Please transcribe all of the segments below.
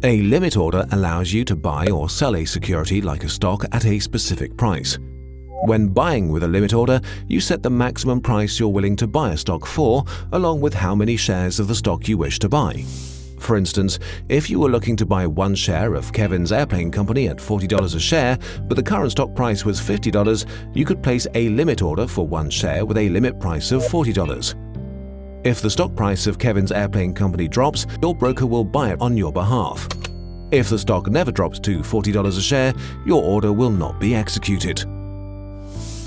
A limit order allows you to buy or sell a security like a stock at a specific price. When buying with a limit order, you set the maximum price you're willing to buy a stock for, along with how many shares of the stock you wish to buy. For instance, if you were looking to buy one share of Kevin's Airplane Company at $40 a share, but the current stock price was $50, you could place a limit order for one share with a limit price of $40. If the stock price of Kevin's Airplane Company drops, your broker will buy it on your behalf. If the stock never drops to $40 a share, your order will not be executed.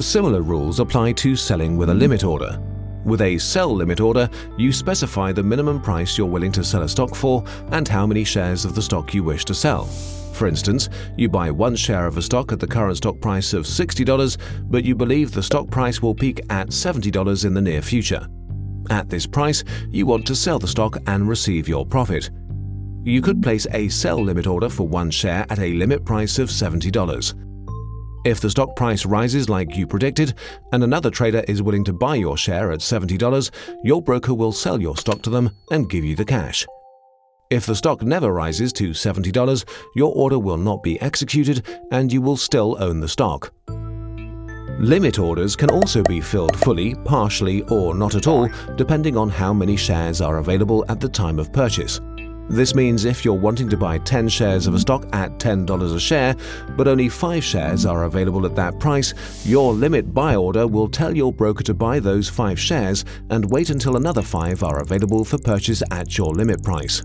Similar rules apply to selling with a limit order. With a sell limit order, you specify the minimum price you're willing to sell a stock for and how many shares of the stock you wish to sell. For instance, you buy one share of a stock at the current stock price of $60, but you believe the stock price will peak at $70 in the near future. At this price, you want to sell the stock and receive your profit. You could place a sell limit order for one share at a limit price of $70. If the stock price rises like you predicted, and another trader is willing to buy your share at $70, your broker will sell your stock to them and give you the cash. If the stock never rises to $70, your order will not be executed and you will still own the stock. Limit orders can also be filled fully, partially, or not at all, depending on how many shares are available at the time of purchase. This means if you're wanting to buy 10 shares of a stock at $10 a share, but only 5 shares are available at that price, your limit buy order will tell your broker to buy those 5 shares and wait until another 5 are available for purchase at your limit price.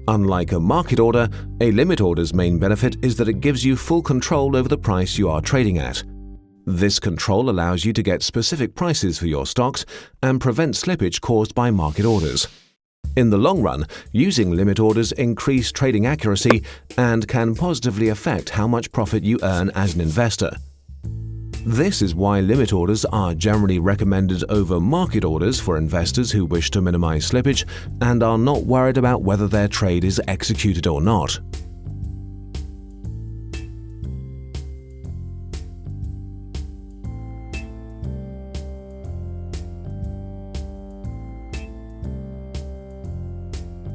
Unlike a market order, a limit order's main benefit is that it gives you full control over the price you are trading at. This control allows you to get specific prices for your stocks and prevent slippage caused by market orders. In the long run, using limit orders increase trading accuracy and can positively affect how much profit you earn as an investor. This is why limit orders are generally recommended over market orders for investors who wish to minimize slippage and are not worried about whether their trade is executed or not.